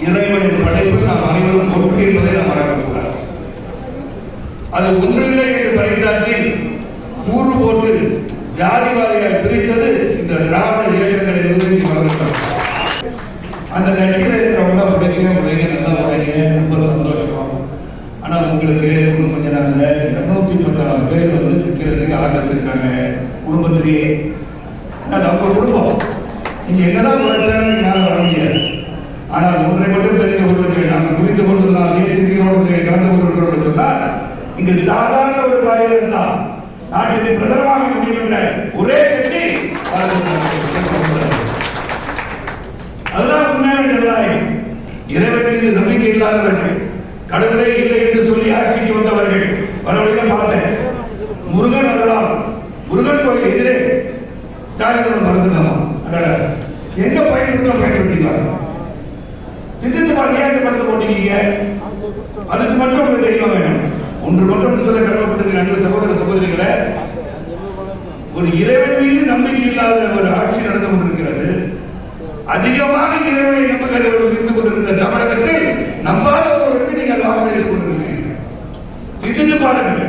இறைவனின் படைப்பு நாம் அனைவரும் பொறுப்பு என்பதை நாம் மறக்கக்கூடாது. அது ஒன்றில்லை என்று பறைசாற்றி கூறு போட்டு ஜாதிவாதியாக பிரித்தது இந்த திராவிட இயக்கங்களை நிர்வகித்து வளர்த்தார். அந்த கட்சியில் இருக்கிறவங்க உடைக்க நல்லா உடைக்க ரொம்ப சந்தோஷம். ஆனால் உங்களுக்கு இன்னும் கொஞ்ச நாளில் 214 பேர் வந்து விற்கிறதுக்கு ஆரம்பிச்சிருக்காங்க குடும்பத்திலேயே. அது அவங்க குடும்பம். நீங்கள் என்னதான் உழைச்சாலும் என்னால் வர முடியாது. ஆனால் ஒன்றை மட்டும் தெரிந்து கொள்வீர்கள், நாங்கள் புரிந்து கொண்டதுனால் தேசியோடு கலந்து கொண்டிருக்கிறோம் சொன்னால் இங்கு சாதாரண ஒரு காரியம் தான் நாட்டின் பிரதமராக முடிகின்ற ஒரே கட்சி அதுதான் உண்மையான ஜனநாயகம். இறைவன் மீது நம்பிக்கை இல்லாதவர்கள், கடவுளே இல்லை என்று சொல்லி ஆட்சிக்கு வந்தவர்கள் வரவழைக்க பார்த்தேன். முருகன் வரலாம், முருகன் கோயில் எதிரே ஸ்டாலின் மறந்துடாமா எங்க பயன்படுத்தீங்களா? சிந்தித்து பாட்டியா இந்த படத்தை போட்டீங்க. அதுக்கு மட்டும் உங்களுக்கு தெய்வம் வேணும். ஒன்று மட்டும் சொல்ல கடமைப்பட்டது அன்பு சகோதர சகோதரிகளை, ஒரு இறைவன் மீது நம்பிக்கை இல்லாத ஒரு ஆட்சி நடந்து கொண்டிருக்கிறது. அதிகமாக இறைவனை நம்புகிறவர்கள் இருந்து கொண்டிருக்கிற தமிழகத்தில் நம்பாதவர்களுக்கு நீங்கள் வாக்களித்துக் கொண்டிருக்கிறீர்கள். சிந்தித்து பாருங்கள்.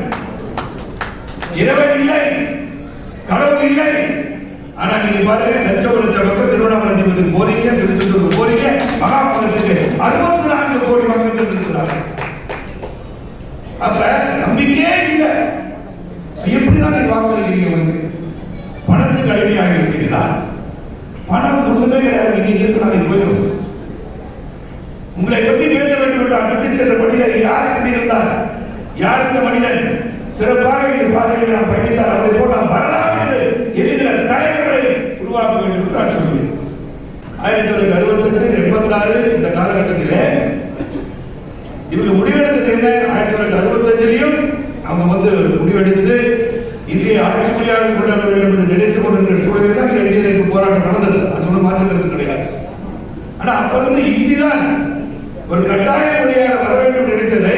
இறைவன் இல்லை, கடவுள் இல்லை. ஆனா நீங்க பாருங்க, லட்சம் மக்கள் திருவண்ணாமலை போறீங்க, திருச்செந்தூர் போறீங்க, மகாபலிபுரத்துக்கு 64 கோடி மக்கள் இருக்கிறார்கள். அப்ப நம்பிக்கையே இல்லை. எப்படிதான் நீங்க வாக்களிக்கிறீங்க? உங்களுக்கு பணத்துக்கு அடிமையாக இருக்கிறீர்களா? பணம் ஒன்றுமே கிடையாது. நீங்க இருக்கு நாளைக்கு போயிடும். உங்களை பற்றி பேச வேண்டும் என்று அகற்றி சென்ற மனிதர் யார் எப்படி இருந்தார்? யார் இந்த மனிதன் சிறப்பாக இந்த பாதையில் நாம் பயணித்தார், அவரை போல நாம் வரலாம் என்று என்கிற தலைவர்களை உருவாக்க வேண்டும் என்று நான் சொல்கிறேன். 1968, 86 இந்த காலகட்டத்தில் இவங்க முடிவெடுத்தது என்ன? 1965 அவங்க வந்து முடிவெடுத்து இந்திய ஆட்சி மொழியாக கொண்டு வர வேண்டும் என்று நினைத்துக் கொண்டிருக்கிற சூழலில் தான் இந்திய போராட்டம் நடந்தது. அது ஒன்றும் மாற்றுக்கிறது கிடையாது. ஆனா அப்ப இருந்து இந்தி தான் ஒரு கட்டாய மொழியாக வர வேண்டும் நினைத்ததை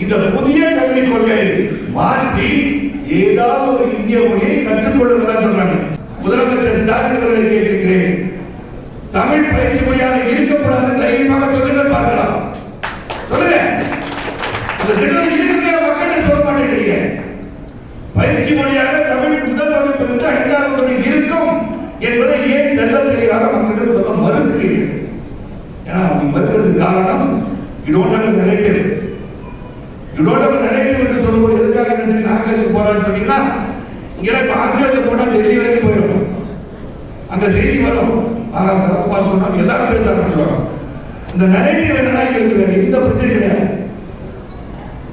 இந்த புதிய கல்விக் கொள்கை மாற்றி ஏதாவது ஒரு இந்திய மொழியை கற்றுக்கொள்ளுங்கள் சொல்றாங்க. முதலமைச்சர் ஸ்டாலின் அவர்களை கேட்டிருக்கிறேன், தமிழ் பயிற்சி மொழியாக இருக்கக்கூடாது தைரியமாக சொல்லுங்கள் பார்க்கலாம். சொல்லுங்க. அந்த திட்டம் இருக்கிற மக்கள் சொல்ல மாட்டேங்கிறீங்க. பயிற்சி மொழியாக தமிழ் முதல் வகுப்பிலிருந்து 5ஆம் வகுப்பு இருக்கும் என்பதை ஏன் தெல்ல தெளிவாக மக்களிடம் சொல்ல மறுக்கிறீர்கள்? ஏன்னா அவங்க மறுக்கிறதுக்கு காரணம் you don't have a narrative. You don't have a narrative என்று சொல்லும்போது எதுக்காக நினைச்சு ஆங்கிலத்துக்கு போறான்னு சொன்னீங்கன்னா, இங்கே இப்போ ஆங்கிலத்துக்கு போனால் டெல்லி வரைக்கும் போயிடும். அங்க செய்தி வரும், சிறப்பாக சொன்னாங்க, எல்லாரும் பேச ஆரம்பிச்சுவாங்க. இந்த நரேட்டிவ் என்னன்னா எங்களுக்கு எந்த பிரச்சனை கிடையாது.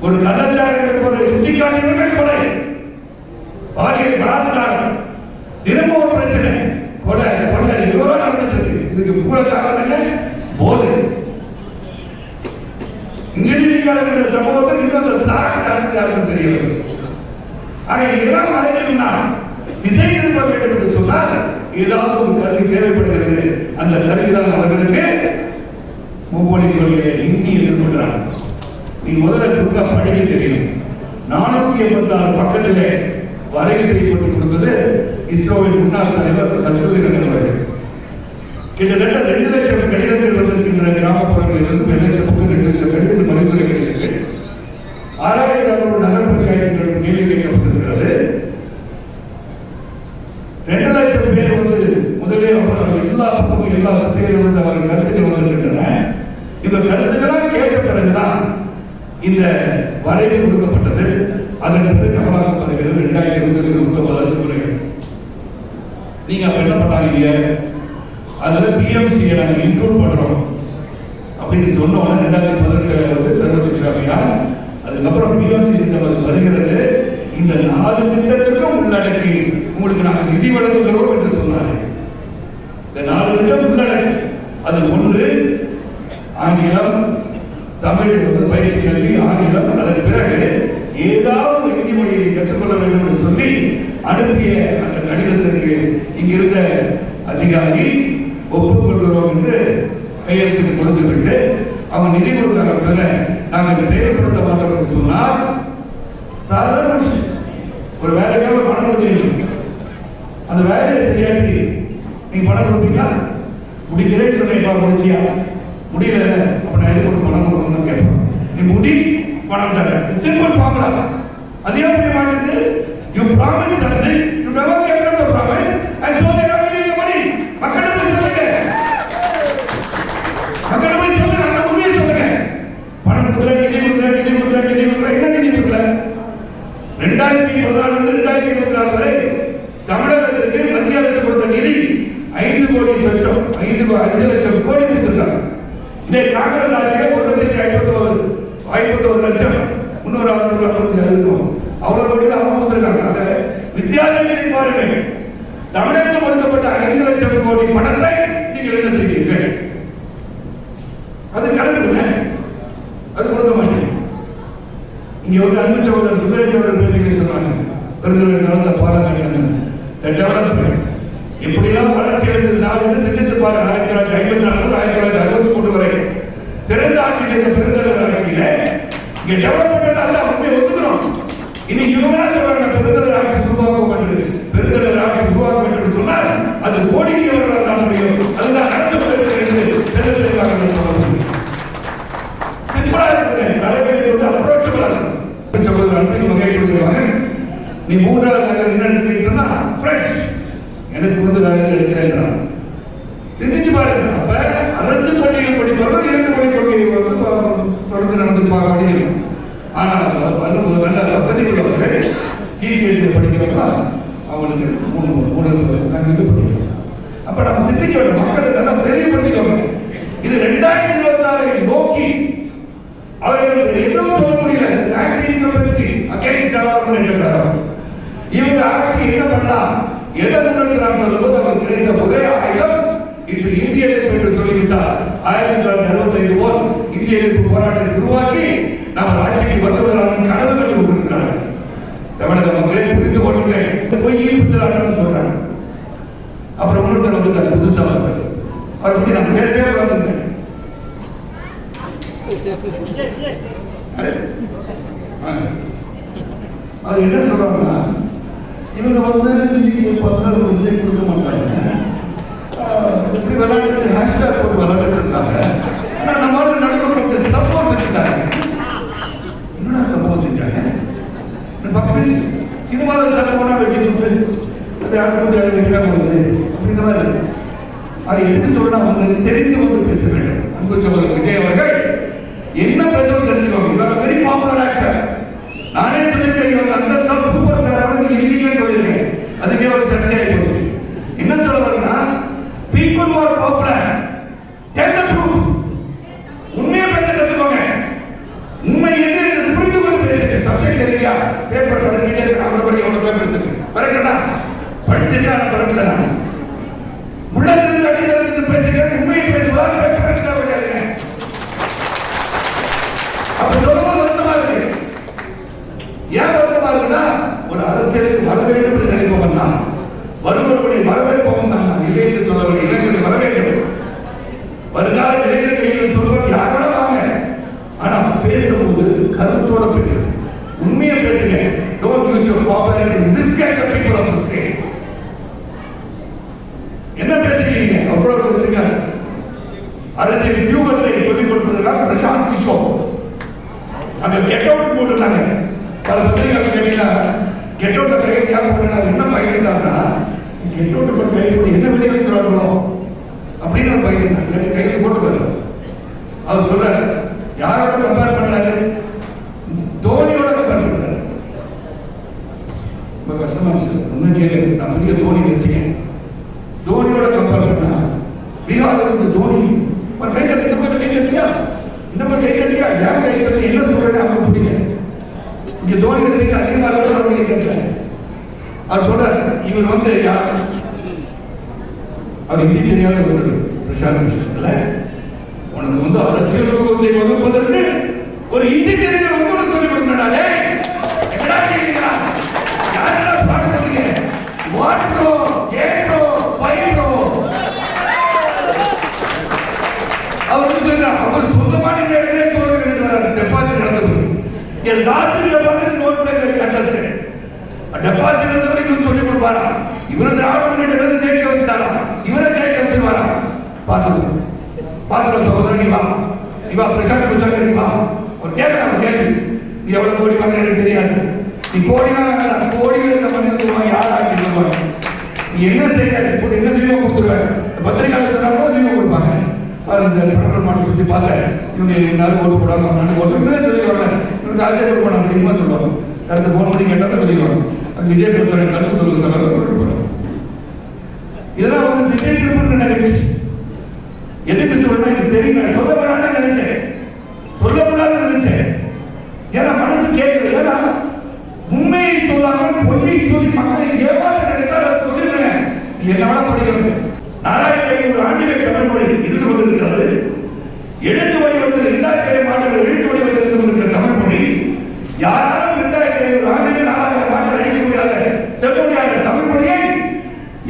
ஒரு கலாச்சாரங்கள் போல சுட்டிக்காட்டியவர்கள் கொலை, பாலியல் பலாத்காரம், தினமும் ஒரு பிரச்சனை, கொலை கொள்ளை எவ்வளவு நடந்துட்டு இருக்கு. இதுக்கு மூல காரணம் என்ன? போதை. இங்கிலீஷ் சமூகத்தில் இன்னொரு சாரணம் தெரியவில்லை. ஆக இதெல்லாம் அழைக்கணும்னா திசை திரும்ப வேண்டும் என்று சொன்னால் ஏதாவது ஒரு கல்வி தேவைப்படுகிறது. அந்த கல்விதான் அவர்களுக்கு மும்மொழி கொள்கையை இந்தி எதிர்கொள்கிறார். நீ முதல்ல புரிதா படிக்க தெரியும். 486 பக்கத்திலே வரைவு செய்யப்பட்டு கொடுத்தது இஸ்ரோவின் முன்னாள் தலைவர் கஸ்தூரி ரங்கன் அவர்கள். கிட்டத்தட்ட 2 லட்சம் கடிதங்கள் வந்திருக்கின்ற கிராமப்புறங்களில் இருந்து 2 லட்சம் பக்கத்தில் கடிதங்கள் பரிந்துரைக்கிறது. 6600 நகர பஞ்சாயத்துகளுக்கு கேள்வி கேட்கப்பட்டிருக்கிறது. 2 லட்சம் பேர் வந்து முதலே எல்லா பக்கமும் எல்லா திசையிலும் வந்து அவர்கள் கருத்துக்கள் வந்திருக்கின்றன. இந்த கருத்துக்கெல்லாம் கேட்ட பிறகுதான் இந்த வரைவு கொடுக்கப்பட்டது. அதற்கு பிறகு அமலாக்கப்படுகிறது 2029 நீங்க அப்ப என்ன பண்ணாங்க? அதுல பிஎம்சி நாங்க இன்க்ளூட் பண்றோம் அப்படின்னு சொன்ன உடனே 2018 வந்து சர்வதிக்ஷாமியா, அதுக்கப்புறம் பிஎம்சி திட்டம் வருகிறது. இந்த 4 திட்டத்திற்கும் உள்ளடக்கி உங்களுக்கு நாங்கள் நிதி வழங்குகிறோம் என்று சொன்னாங்க. இந்த 4 திட்டம் உள்ளடக்கி அது ஒன்று ஆங்கிலம், தமிழ் பயிற்சி கல்வி, ஆங்கிலம். அதன் பிறகு ஏதாவது இந்தி மொழியை கற்றுக்கொள்ள வேண்டும் என்று சொல்லி அனுப்பிய அந்த கடிதத்திற்கு இங்கிருந்த அதிகாரி ஒப்புக்கொள்கிறோம் என்று கையெழுத்து கொடுத்துவிட்டு அவங்க நிதி கொடுக்க நாங்கள் செயல்படுத்த மாட்டோம் என்று சொன்னால் சாதாரண ஒரு வேலைக்காக பணம் கொடுத்தீங்க. அந்த வேலையை சரியாட்டி நீங்க பணம் கொடுப்பீங்களா? முடிக்கிறேன்னு சொன்னீங்களா? முடிச்சியா? முடியல அப்ப நான் எதுக்கு பணம் கொடுக்கணும்னு கேட்பேன். நீ முடி பணம் தர, சிம்பிள் ஃபார்முலா. அதே மாதிரி மாட்டுது, you promise something, you never kept the promise and so they are giving the money. மக்கள் போய் சொல்லுங்க, மக்கள் போய் சொல்லுங்க, அந்த உண்மையை சொல்லுங்க. பணம் கொடுக்கல, நிதி கொடுக்கல, நிதி கொடுக்கல, நிதி கொடுக்கல, என்ன நிதி கொடுக்கல? 2014 இருந்து 2024 வரை தமிழகத்துக்கு மத்திய அரசு கொடுத்த நிதி 5 கோடி லட்சம் 5 லட்சம் கோடி கொடுத்திருக்காங்க. இதே காங்கிரஸ் ஆட்சியில 1,51,000 லட்சம் 360 இருக்கும். அவ்வளவு கோடி அவங்க கொடுத்திருக்காங்க. அந்த வித்தியாசத்தை பாருங்கள். தமிழகத்துக்கு கொடுக்கப்பட்ட 5 லட்சம் கோடி பணத்தை நீங்கள் என்ன செய்வீர்கள்? அது கணக்கு, அது கொடுக்க மாட்டேன். இங்க வந்து அன்பு சகோதரர் சுந்தரேஷ் அவர்கள் பேசுகிறேன் சொன்னாங்க. பெருந்தலைவர் நடந்த பாராளுமன்ற டெவலப்மெண்ட் எப்படியெல்லாம் வளர்ச்சி அடைந்தது நாடு என்று சிந்தித்து பாருங்க. 1954 1963 வரை சிறந்த ஆட்சி செய்த பெருந்தலைவர் ஆட்சியில இங்க டெவலப்மெண்ட் அல்ல, உண்மை ஒத்துக்கிறோம். இன்னைக்கு இவங்க சொல்றாங்க பெருந்தலைவர் ஆட்சி உருவாக்கப்பட்டது, பெருந்தலைவர் ஆட்சி உருவாக்க வேண்டும் சொன்னால் அது கோடிக்கு எவ்வளவு தான் முடியும், அதுதான் நடந்து கொண்டிருக்கிறது. சிம்பிளா இருக்கு, தலைவர்கள் வந்து அப்ரோச்சபிளா இருக்கு. சகோதரர் அன்பின் வகை சொல்லுவாங்க, நீ 3வது நகர் என்ன எடுத்துக்கிட்டு சொன்னா பிரெஞ்ச், எனக்கு வந்து வேலை எடுக்கிறேன். சிந்திச்சு பாருங்க. அப்ப அரசு பள்ளிகள் படிப்பவர்கள் 2 மொழி கொள்கையை வந்து தொடர்ந்து நடந்து பார்க்க முடியும். ஆனால் நல்ல வசதி உள்ளவர்கள் சிபிஎஸ்சி படிக்கிறவங்க அவங்களுக்கு 3 தங்கிட்டு படிக்கணும். அப்ப நம்ம சிந்திக்க வேண்டும், மக்களுக்கு நல்லா தெளிவுபடுத்திக்கோங்க. இது 2026 நோக்கி அவர்கள் எதுவும் சொல்ல முடியல. இவங்க ஆட்சி என்ன பண்ணலாம், எதை முன்னெடுக்கிறான் சொல்லும்போது அவர் கிடைத்த ஒரே ஆயுதம் இன்று இந்திய எதிர்ப்பு என்று சொல்லிவிட்டார். 1965 போல் இந்திய எதிர்ப்பு போராட்டத்தை உருவாக்கி நாம் ஆட்சிக்கு வந்துவிடலாம் கனவு கண்டு கொண்டிருக்கிறார்கள். தமிழக மக்களை புரிந்து கொள்ளுங்கள். போய் ஈர்ப்புத்திராட்டம் சொல்றாங்க. அப்புறம் இன்னொருத்தர் வந்து புதுசா வந்தார், அவரை பத்தி நான் பேசவே வந்திருந்தேன். அது என்ன சொல்றாங்கன்னா, இவங்க வந்து நிதிக்கு நிதி கொடுக்க மாட்டாங்க, இப்படி விளையாட்டு ஹேஷ்டாக் போட்டு விளையாட்டு இருக்காங்க. ஆனால் நம்ம நடக்க சப்போஸ் செஞ்சுட்டாங்க. என்னடா சப்போஸ் செஞ்சாங்க? சினிமாவில் சட்டம் போனால் வெட்டி கொடுத்து அது யாருக்கு வெட்டாம வருது அப்படின்ற மாதிரி. அதை எதுக்கு சொல்றா வந்து தெரிந்து கொண்டு பேச வேண்டும். அன்பு சகோதரர் விஜய் அவர்கள் என்ன பேசணும் தெரிஞ்சுக்கோங்க. இவர் வெரி பாப்புலர் ஆக்டர். நானே சொல்லியிருக்கேன், இவர் அந்த சூப்பர் ஸ்டார் இருக்கீங்கன்னு சொல்லியிருக்கேன். அதுக்கே ஒரு சர்ச்சையாகி போச்சு. என்ன சொல்ல வரேன்னா, people who are popular tell the truth. உண்மையை பேச கற்றுக்கோங்க. உண்மை எது என்று புரிந்து கொண்டு பேசுங்க. சப்ஜெக்ட் தெரியலையா, பேப்பர் படிக்கிட்டே இருக்க அவரை படி எவ்வளவு பேப்பர் இருக்கு பரட்டா படிச்சுட்டு நான் பரட்டல. நான் உள்ளதிலிருந்து அடிக்கிறது பேசுகிறேன். உண்மையை பேசுவதால் பேப்பர் எடுக்க முடியாதுங்க. அப்ப ரொம்ப வருத்தமா இருக்கு. ஏன் வருத்தமா இருக்குன்னா, ஒரு அரசியலுக்கு வர வேண்டும் என்று நினைப்பவன் தான், வருவர்களை வரவேற்பவன் தான். இல்லை என்று சொல்லவில்லை, இளைஞர்கள் வர வேண்டும். வருங்கால இளைஞர் கையில் சொல்வது யாரோட வாங்க, ஆனா பேசும்போது கருத்தோட பேசுங்க, உண்மையை பேசுங்க. Don't use your popularity to misguide the people of the state. என்ன பேசுறீங்க? அவ்வளவு வச்சுங்க. அரசியல் வியூகத்தை சொல்லிக் கொடுப்பதற்காக பிரசாந்த் கிஷோர் அங்க கெட் அவுட் போட்டுருந்தாங்க. பல பத்திரிகைகள் கேட்டீங்கன்னா, கெட் அவுட் கைது யார் போட்டா என்ன பயந்துட்டாங்கன்னா, கெட் அவுட் போட்டு கைது போட்டு என்ன வெளியே வச்சுருவாங்களோ அப்படின்னு ஒரு பயந்துட்டாங்க. கைது போட்டு அவர் சொல்றாரு, யாரோட கம்பேர் பண்றாரு? தோனியோட கம்பேர் பண்றாரு. ரொம்ப கஷ்டமா இருந்துச்சு உண்மைக்கே. நான் பெரிய தோனி ரசிகன். தோனியோட கம்பேர் பண்ணா பீகார்ல இருந்து தோனி ஒரு கை கட்டி இந்த மாதிரி கை கட்டியா, இந்த மாதிரி கை கட்டியா, யார் கை கட்டி என்ன சொல்றேன்னு அவங்க புரியல. இங்க தோனி ரசிகர் அதிகமாக கை கட்டல. அவர் சொல்றாரு, இவர் வந்து யார், அவர் ஹிந்தி தெரியாத ஒரு பிரசாந்த் விஷயத்துல உனக்கு வந்து அரசியல் வியூகத்தை வகுப்பதற்கு ஒரு ஹிந்தி தெரிஞ்ச வந்து சொல்லி கொடுத்தாடே. என்னடா செய்றீங்களா? யாரா பாடுறீங்க? வாட் ப்ரோ, ஏ ப்ரோ, வை ப்ரோ. அவர் சொல்றாரு, அவர் சொந்தமான இடத்துல தோல்வி கண்டுறாரு. டெபாசிட் நடந்தது. என் லாஸ்ட் டெபாசிட் நோட் பிளேயர் கண்டஸ்ட். டெபாசிட் நடந்தவருக்கு சொல்லி கொடுப்பாரா? இவர திராவிட முன்னேற்ற கழகத்தை ஜெயிக்க வச்சுட்டாரா? இவரை ஜெயிக்க வச்சுவாரா? பாத்துக்கோ. பாத்திர சகோதரன் நீ வா பிரசாத் நீ வா ஒரு கேட்கலாம் கேள்வி. நீ எவ்வளவு கோடி வாங்க எனக்கு தெரியாது. நீ கோடிகள் பண்ணி யார் ஆட்சி சொல்லுவாங்க. நீ என்ன செய்ய என்ன வீடியோ கொடுத்துருவேன். பத்திரிகையாளர் சொன்னாலும் வீடியோ கொடுப்பாங்க. இந்த பெட்ரோல் மாட்டை சுற்றி பார்த்தேன். இவங்க எல்லாரும் ஓட்டு போடாம ஓட்டு சொல்லிடுவாங்க. இவங்க ஆசையாக ஓட்டு போடாம அதிகமாக சொல்லுவாங்க. அடுத்த போன் பண்ணி கேட்டால் சொல்லிடுவாங்க. அது விஜய் பேசுகிறேன் கருத்து சொல்லுங்க. இதெல்லாம் வந்து திசை திருப்பி நினைச்சு எதுக்கு சொல்றேன் எனக்கு தெரியும். சொல்லப்படாதுன்னு நினைச்சேன், சொல்லப்படாதுன்னு நினைச்சேன். ஏன்னா மனசு கேட்கல. ஏன்னா உண்மையை சொல்லாமல் பொய்யை சொல்லி மக்களை ஏமாற்ற நினைத்தால் அதை சொல்லிடுறேன். என்னோட படிக்கிறது 4500 ஆண்டுகள் தமிழ் மொழி இருந்து கொண்டிருக்கிறது. எழுத்து வடிவத்தில் 2000 ஆண்டுகள் எழுத்து வடிவத்தில் இருந்து கொண்டிருக்கிற தமிழ் மொழி யாராலும் 2500 ஆண்டுகள் 4000 ஆண்டுகள் அழிக்க முடியாத செம்மொழியான தமிழ் மொழியை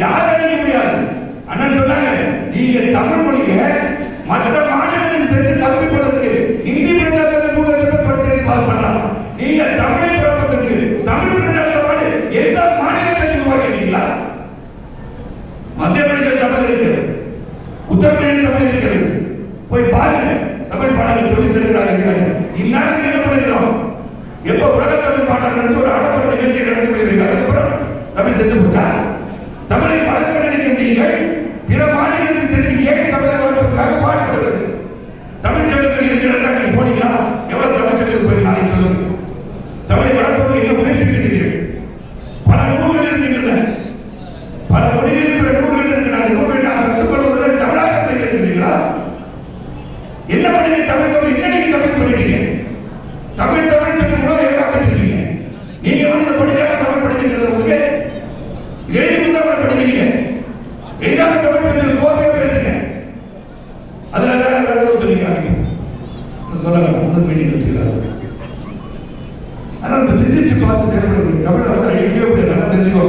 யார் அழிக்க முடியாது. அண்ணன் சொன்னாங்க, நீங்க தமிழ் மொழியை மற்ற மாநிலத்தில் சென்று கற்பிப்பதற்கு இந்தி பிரச்சாரத்தில் 3,00,000 படிச்சதை பாஸ் பண்ணலாம். நீங்க தமிழை பிறப்பதற்கு தமிழ் பிரச்சாரத்தோடு எந்த மாநிலத்தை உருவாக்கிட்டீங்களா? மத்திய பிரதேச தமிழ் இருக்கிறது, உத்தரப்பிரதேச தமிழ் இருக்கிறது. போய் பாருங்க, தமிழ் பாடல்கள் சொல்லி தருகிறார்கள். இந்நேரம் என்ன பண்ணுகிறோம்? எப்போ உலக தமிழ் பாடல்கள் ஒரு ஆடப்பட நிகழ்ச்சி நடந்து வருகிறீர்கள். அதுக்கப்புறம் தமிழ் செஞ்சு போட்டா தமிழை வளர்க்க நினைக்கும் நீங்கள் பிற மாநிலத்தில் சென்று ஏன் தமிழை வளர்ப்பதற்காக பாடுபடுவது? தமிழ் சங்கத்தில் இருக்கிறதா நீங்க போனீங்களா? எவ்வளவு தமிழ் சங்கத்துக்கு போய் நாளை சொல்லுங்க. தமிழை வளர்ப்பது என்ன முயற்சிக்கிறீர்கள்? பல நூல்கள் இருக்கின்றன, பல மொழிகளில் இருக்கிற நூல்கள் இருக்கின்றன. அந்த நூல்களை நாம் கற்றுக்கொள்வதை தமிழாக செய்திருக்கிறீர்களா? என்ன பண்ணீங்க? தமிழ் இன்னைக்கு தமிழ் பண்ணிட்டீங்க. தமிழ் சொல்லி மூலம் ஏமாத்திருக்கீங்க. நீங்க வந்து படிக்காம தமிழ் படிக்கிறது உங்களுக்கு எழுதி தமிழ் படிக்கிறீங்க. எழுதாம தமிழ் பேசுறது கோபமே பேசுங்க. அதுல வேற சொல்லிக்கிறாங்க. சொல்லுங்க, ஒன்றும் மீட்டிங் வச்சுக்கிறாங்க. ஆனால் சிந்திச்சு பார்த்து செயல்படுறது தமிழ் வந்து அழிக்கவே முடியாது. நல்லா தெரிஞ்சுக்கோ,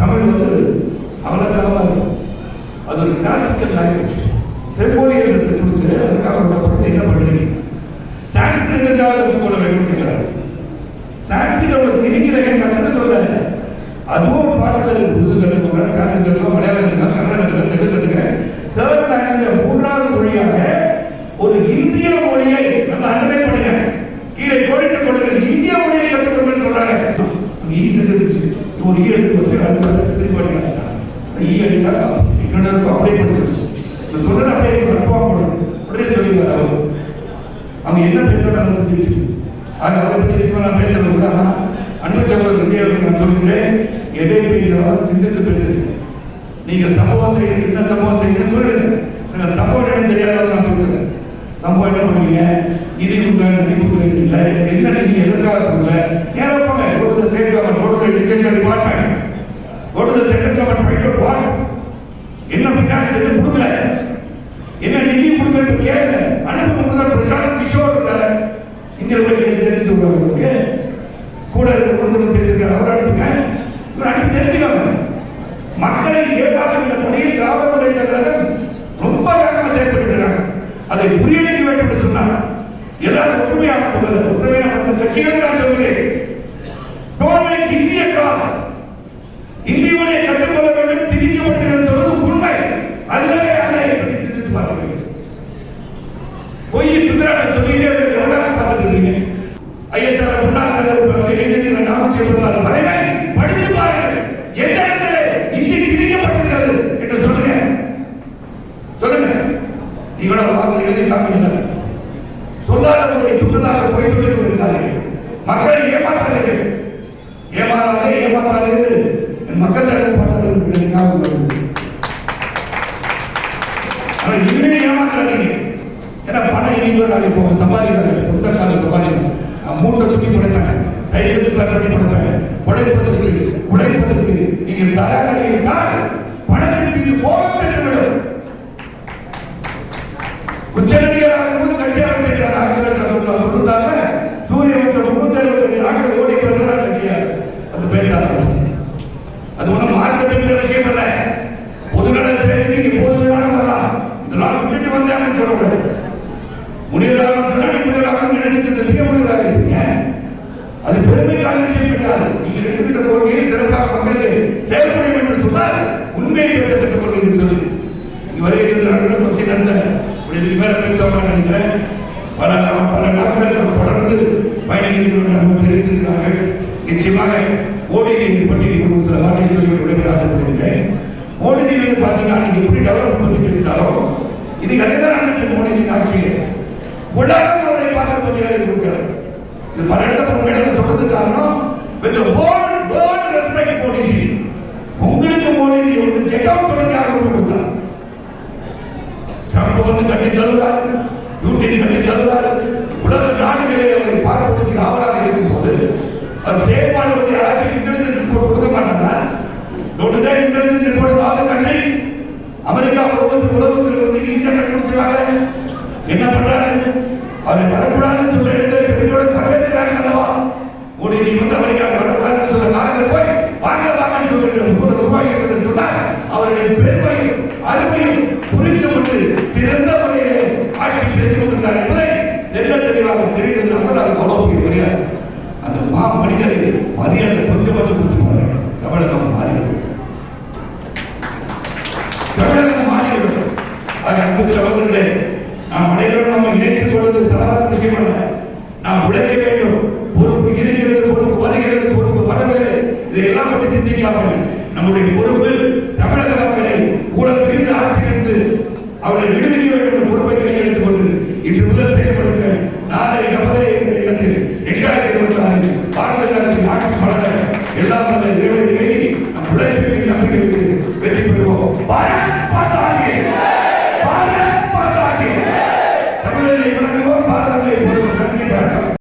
தமிழ் வந்து அவ்வளோக்காக இருக்கும். அது ஒரு கிளாசிக்கல் லாங்குவேஜ். செம்மொழிகள் கொடுத்து அதுக்காக என்ன பண்ணுறீங்க? சான்ஸ்கிரிட்டுக்காக கற்றுக்கொள்ள வேண்டும் கேட்கிறார். சான்ஸ்கிரிட்டோட திணிக்கிறேன் கற்றுக்க சொல்ல அதுவும் பாடத்தில் உருது கற்றுக்கொள்ள, சான்ஸ்கிரிட் கற்றுக்க, மலையாளம் கற்றுக்க, கன்னடம் கற்றுக்க, கற்றுக்க. தேர்ட் லாங்குவேஜ் 3வது மொழியாக ஒரு இந்திய மொழியை நம்ம அண்டை பண்ணுங்க. கீழே கோடிட்டு கொள்ளுங்கள், இந்திய மொழியை கற்றுக்கொள்ள சொல்றாங்க. ஒரு எடுத்து வச்சு திருப்பி படிக்க அடிச்சா இன்னொன்று அப்படியே படிச்சு சொல்றது அப்படியே உடனே சொல்லிடுவார். அவங்க என்ன பேசுறாங்க தெரிஞ்சு அதை பற்றி நான் பேசுறது கூட அன்பு சகோதரர் நான் சொல்கிறேன், எதை பேசுறாலும் சிந்தித்து பேசுறேன். நீங்க சம்பவம் செய்யுங்க, என்ன சம்பவம் செய்யுங்க சொல்லுங்க. சம்பவம் என்ன தெரியாத நான் பேசுறேன். சம்பவம் என்ன பண்ணுவீங்க? நிதி கொடுக்கல, என்ன நிதி எதற்காக கொடுக்கல? நேரம் போங்க, go to the state government, go to the education department, go to the central government, find out what என்ன பினான்ஸ் எதுவும் கொடுக்கல, என்ன நிதி கொடுக்கல கேளுங்க. அனுப்புங்க. பிரசாந்த் கிஷோர் இருக்காரு, இங்க உள்ள கேஸ் தெரிஞ்சு உங்களுக்கு கூட கொண்டு தெரிஞ்சிருக்காரு, அவர் அனுப்புங்க. இவர் அனுப்பி தெரிஞ்சுக்காங்க. மக்களை ஏமாற்றுகின்ற பணியில் திராவிட முன்னேற்ற கழகம் ரொம்ப வேகமாக செயல்படுகிறாங்க. அதை முறியடிக்க வேண்டும் என்று சொன்னாங்க. எல்லாரும் ஒற்றுமையாக போகிறது. ஒற்றுமையாக மற்ற கட்சிகளை நான் சொல்கிறேன், இந்திய கிளாஸ் இந்திய மொழியை கற்றுக்கொள்ள வேண்டும். திணிக்கப்படுகிறது சொல்வது உண்மை அல்லவே அல்ல என்பதை சிந்தித்து பார்க்க வேண்டும். பொய் பித்ராட சொல்லிட்டே இருக்கிறது எவ்வளவு பார்த்துட்டு இருக்கீங்க. ஐஎஸ்ஆர் முன்னாள் தலைவர் எழுதியிருக்கிற 486 வரைவை படித்து பாருங்கள். எந்த இடத்துல இந்தி திணிக்கப்பட்டிருக்கிறது என்று சொல்லுங்க. சொல்லுங்க. இவ்வளவு வாக்கு எழுதி காமிக்கிறார். சொல்லாதவர்களை சுத்ததாக போய் சொல்லிக் கொண்டிருக்கிறார்கள். மக்களை ஏமாற்றார்கள். ஏமாறாதே மக்கள் தரப்பாட்டாளர்கள் இனிமே ஏமாற்றாதீங்க. ஏன்னா பணம் இனிமே நாளைக்கு போக சம்பாதிக்கிறாங்க. சொந்த கால சம்பாதிக்கணும். மூட்டை தூக்கி கொடுத்தாங்க, சைக்கிள் பண்ணி கொடுத்தாங்க. உழைப்பதற்கு நீங்கள் தயாராகிவிட்டால் பணத்தின் மீது கோபம் சென்றுவிடும். உச்சநீதிமன்ற கட்சி அமைச்சிருக்கிறாங்க. சூரிய 365 நாட்கள் ஓடி வருகிறார். அது பேச ஆரம்பிச்சு. அது ஒன்றும் மார்க்கெட்டிங் விஷயம் அல்ல. பொதுநல சேவைக்கு எப்போது வேணாலும் வரலாம். இதெல்லாம் விட்டுட்டு வந்தாங்கன்னு சொல்லக்கூடாது. முடிவதாக சொன்னாடி முடிவதாக நினைச்சிட்டு இருக்க முடிவதாக இருப்பீங்க. அது பெருமைக்கான விஷயம் கிடையாது. நீங்கள் எடுத்துக்கிட்ட கொள்கையை சிறப்பாக மக்களுக்கு செயல்பட வேண்டும் என்று சொன்னால் உண்மையை பேச கற்றுக் கொள்வது சொல்லி வருகின்ற பசி நடந்த இதுக்கு மேல பேசலாம் நினைக்கிறேன். பல நாட்கள் தொடர்ந்து பயணிக்கிறோம் தெரிவித்திருக்கிறார்கள். நிச்சயமாக மோடிஜி பற்றி ஒரு சில வார்த்தை சொல்லி விட ஆசைப்படுகிறேன். மோடிஜி பார்த்தீங்கன்னா நீங்க எப்படி டெவலப்மெண்ட் பற்றி பேசினாலும் இன்னைக்கு அதிகாரம் மோடிஜி ஆட்சி உலகம் அவரை பார்க்க மரியாதை கொடுக்கிறார். இது பல இடத்துல சொல்றது காரணம் மோடிஜி உங்களுக்கு மோடிஜி வந்து கெட்டவுட் சொல்றதுக்காக கொடுத்தார். ட்ரம்ப் வந்து கட்டி தருவார், யூடின் கட்டி தருவார். உலக நாடுகளை அவரை பார்ப்பதற்கு ஆவலாக இருக்கும் போது அவர் செயல்பாடு வந்து யாராச்சும் இன்டெலிஜென்ஸ் ரிப்போர்ட் கொடுக்க மாட்டாங்க. Intelligence report all the countries America உலகத்தில் வந்து ஈஸியாக கண்டுபிடிச்சாங்க. என்ன பண்றாரு? அவரை வரக்கூடாதுன்னு சொல்ற இடத்துல பெண்களோட வரவேற்கிறாங்க அல்லவா? மோடிஜி வந்து அமெரிக்காவுக்கு வரக்கூடாதுன்னு சொல்ற காலத்தில் போய் வாங்க வாங்கன்னு சொல்லிட்டு ரூபாய் சொன்னார். அவருடைய பெருமையும் அருமையும் புரிந்துகொண்டு சிறந்த முறையிலே ஆட்சி செய்து கொண்டிருந்தார் என்பதை தெல்ல தெளிவாக தெரிந்ததுனால அது அவ்வளவு மரியாதை. அந்த மா மனிதரை மரியாதை கொஞ்சம் கொடுத்துருவாங்க. தமிழகம் மாறிவிடும், தமிழகம் மாறிவிடும். அது அன்பு சகோதரர்களே, நாம் அனைவரும் நம்ம இணைத்துக் கொள்வது சாதாரண விஷயம் அல்ல. நாம் உழைக்க வேண்டும். பொறுப்பு இருக்கிறது, பொறுப்பு வருகிறது, பொறுப்பு வரவில்லை, இதையெல்லாம் பற்றி சிந்திக்காமல் நம்முடைய பொறுப்பு தமிழக மக்களை ஊழல் மீது ஆட்சியிலிருந்து அவர்களை